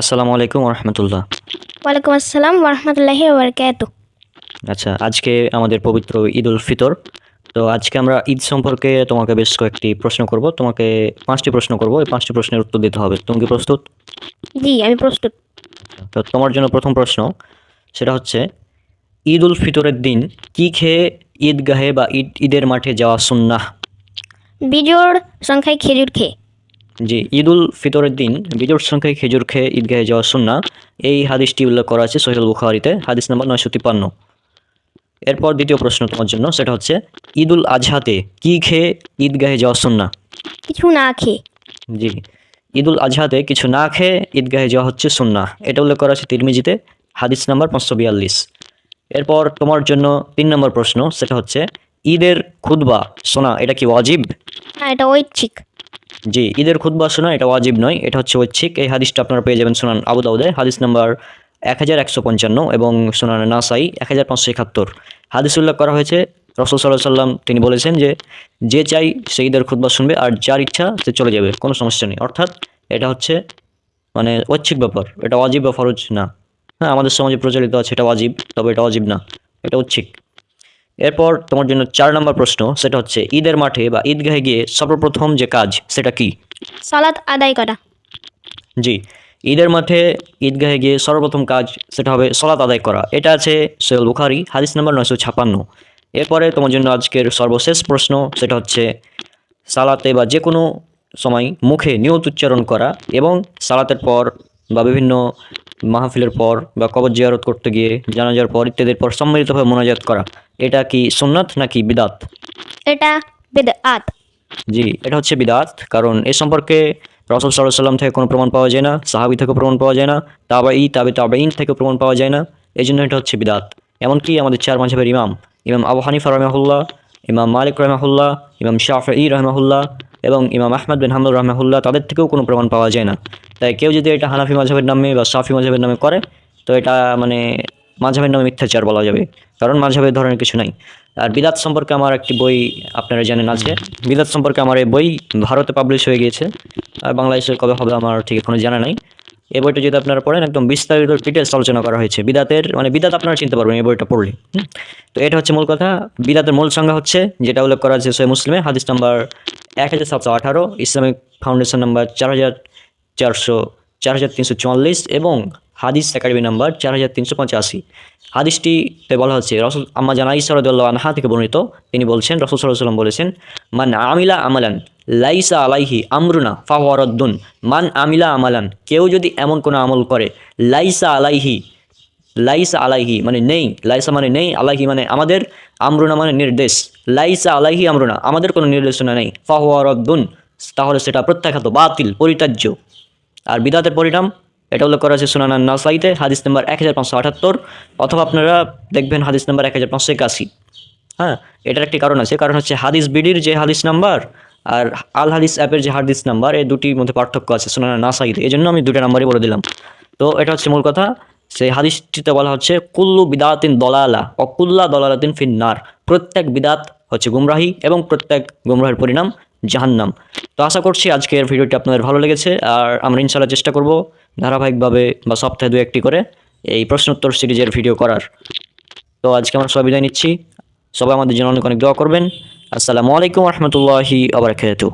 আসসালামু আলাইকুম রহমতুল্লাহ। ওয়ালাইকুম আসসালাম ওরহমতুল্লাহি ওবরকাতুহ। আচ্ছা, আজকে আমাদের পবিত্র ঈদ উল ফিতর। তো আজকে আমরা ঈদ সম্পর্কে তোমাকে বেশ কয়েকটি প্রশ্ন করব। তোমাকে 5টি প্রশ্ন করব, এই 5টি প্রশ্নের উত্তর দিতে হবে। তুমি কি প্রস্তুত? জি, আমি প্রস্তুত। তো তোমার জন্য প্রথম প্রশ্ন, সেটা হচ্ছে ঈদ উল ফিতরের দিন কি খেয়ে ঈদগাহে বা ঈদের মাঠে যাওয়া সুন্নাহ? বিজোড় সংখ্যায় খেজুর খেয়ে। জি, ঈদ উল ফিতরের দিন বিজোড় সংখ্যায় খেজুর খেয়ে ঈদগাহে যাওয়া সুন্নাহ। এই হাদিসটি উল্লেখ করা আছে সহিহ বুখারীতে, হাদিস নাম্বার 953। এরপর দ্বিতীয় প্রশ্ন তোমার জন্য, সেটা হচ্ছে ঈদ উল আজহাতে কি খেয়ে ঈদগাহে যাওয়া সুন্নাহ? কিছু না খেয়ে। জি, ঈদ উল আজহাতে কিছু না খেয়ে ঈদগাহে যাওয়া হচ্ছে সুন্নাহ। এটা উল্লেখ করা আছে তিরমিজিতে, হাদিস নাম্বার 542। এরপর তোমার জন্য 3 নম্বর প্রশ্ন, সেটা হচ্ছে ঈদের খুতবা শোনা এটা কি ওয়াজিব? না, এটা ঐচ্ছিক। জি, ঈদের খুতবা শোনা এটা ওয়াজিব নয়, এটা হচ্ছে ঐচ্ছিক। এই হাদিসটা আপনারা পেয়ে যাবেন সুনান আবু দাউদে, হাদিস নাম্বার 1155 এবং সুনান নাসাই 1571। হাদিস উল্লেখ করা হয়েছে, রাসূল সাল্লাল্লাহু আলাইহি সাল্লাম তিনি বলেছেন যে চাই সে ঈদের খুতবা শুনবে, আর যার ইচ্ছা সে চলে যাবে, কোনো সমস্যা নেই। অর্থাৎ এটা হচ্ছে মানে ঐচ্ছিক ব্যাপার, এটা ওয়াজিব বা ফরজ না। হ্যাঁ, আমাদের সমাজে প্রচলিত আছে এটা ওয়াজিব, তবে এটা ওয়াজিব না, এটা ঐচ্ছিক। এরপর তোমার জন্য 4 নম্বর প্রশ্ন, সেটা হচ্ছে ঈদের মাঠে বা ঈদগাহে গিয়ে সর্বপ্রথম যে কাজ সেটা কি? সালাত আদায় করা। জি, ঈদের মাঠে ঈদগাহে গিয়ে সর্বপ্রথম কাজ সেটা হবে সলাত আদায় করা। এটা আছে সহিহ বুখারী, হাদিস নাম্বার 956। এরপরে তোমার জন্য আজকের সর্বশেষ প্রশ্ন, সেটা হচ্ছে সালাতে বা যে কোনো সময় মুখে নিয়ত উচ্চারণ করা এবং সালাতের পর বা বিভিন্ন মাহফিলের পর বা কবর জিয়ারত করতে গিয়ে জানাজার পর ইত্যাদির পর সম্মিলিতভাবে মোনাজাত করা, এটা কি সুন্নাত নাকি বিদাত? এটা বিদআত। জি, এটা হচ্ছে বিদআত। কারণ এ সম্পর্কে রাসূল সাল্লাল্লাহু আলাইহি সাল্লাম থেকে কোনো প্রমাণ পাওয়া যায় না, সাহাবী থেকে প্রমাণ পাওয়া যায় না, তাবেঈন থেকে প্রমাণ পাওয়া যায় না। এজন্য এটা হচ্ছে বিদআত। এমনকি আমাদের 4 মাযহাবের ইমাম আবু হানিফা রাহিমাহুল্লাহ, ইমাম মালিক রাহিমাহুল্লাহ, ইমাম শাফিঈ রাহিমাহুল্লাহ এবং ইমাম আহমদ বিন হাম্বল রাহিমাহুল্লাহ, তাদের থেকেও কোনো প্রমাণ পাওয়া যায় না। তাই কেউ যদি এটা হানাফি মাযহাবের নামে বা শাফি মাযহাবের নামে করে, তো এটা মানে মাযহাবের নামে মিথ্যাচার বলা যাবে, কারণ মাযহাবের ধরনের কিছু নাই। আর বিদাত সম্পর্কে আমার একটি বই আপনারা জানেন আছে। বিদাত সম্পর্কে আমার এই বই ভারতে পাবলিশ হয়ে গিয়েছে, আর বাংলাদেশে কবে হবে আমার ঠিক এখনো জানা নাই। এই বইটা যদি আপনারা পড়েন, একদম বিস্তারিত ডিটেলস আলোচনা করা হয়েছে বিদাতের, মানে বিদাত আপনারা চিনতে পারবেন এই বইটা পড়লে। তো এটা হচ্ছে মূল কথা। বিদাতের মূল সংজ্ঞা হচ্ছে, যেটা উল্লেখ করা আছে সহিহ মুসলিমে, হাদিস নাম্বার 1718, ইসলামিক ফাউন্ডেশন নাম্বার 4344 এবং হাদিস একাডেমি নাম্বার 4385। হাদিসটিতে বলা হচ্ছে, রাসূল আম্মা জান আয়েশা রাদিয়াল্লাহু আনহা থেকে বর্ণিত, তিনি বলছেন, রাসূল সাল্লাল্লাহু আলাইহি ওয়াসাল্লাম বলেছেন, মান আমিলা আমালান লাইসা আলাইহি আমরুনা ফাহুয়া রাদ্দুন। মান আমিলা আমালান, কেউ যদি এমন কোনো আমল করে, লাইসা আলাইহি, লাইসা আলাইহি মানে নেই, লাইসা মানে নেই, আলাইহি মানে আমাদের, আমরুনা মানে নির্দেশ, লাইসা আলাইহি আমরুনা আমাদের কোনো নির্দেশনা নেই, ফাহুয়া রাদ্দুন তাহলে সেটা প্রত্যাখ্যাত, বাতিল, পরিত্যাজ্য। আর বিদাতের পরিণাম এটা উল্লেখ করা আছে সুনান নাসাইতে, হাদিস নাম্বার 1578, অথবা আপনারা দেখবেন হাদিস নাম্বার 1581। হ্যাঁ, এটার একটি কারণ আছে, কারণ হচ্ছে হাদিস বিডির যে হাদিস নাম্বার আর আল হাদিস অ্যাপের যে হাদিস নাম্বার, এই দুটির মধ্যে পার্থক্য আছে সুনান নাসাইতে, এই জন্য আমি দুটো নাম্বারই বলে দিলাম। তো এটা হচ্ছে মূল কথা। সেই হাদিসটিতে বলা হচ্ছে, কুল্লু বিদাতিন দলালা ও কুল্লা দলালাতিন ফিন্নার, প্রত্যেক বিদাত হচ্ছে গুমরাহি এবং প্রত্যেক গুমরাহের পরিণাম জাহান্নাম। তো আশা করছি আজকের ভিডিওটি আপনাদের ভালো লেগেছে, আর আমরা ইনশাআল্লাহ চেষ্টা করব ধারাবাহিকভাবে বা সপ্তাহে 2-1টি করে এই প্রশ্নোত্তর সিরিজের ভিডিও করার। তো আজকে আমরা সবাই বিদায় নিচ্ছি। সবাই আমাদের জন্য অনেক অনেক দোয়া করবেন। আসসালামু আলাইকুম রহমতুল্লাহি ওয়া বারাকাতুহু।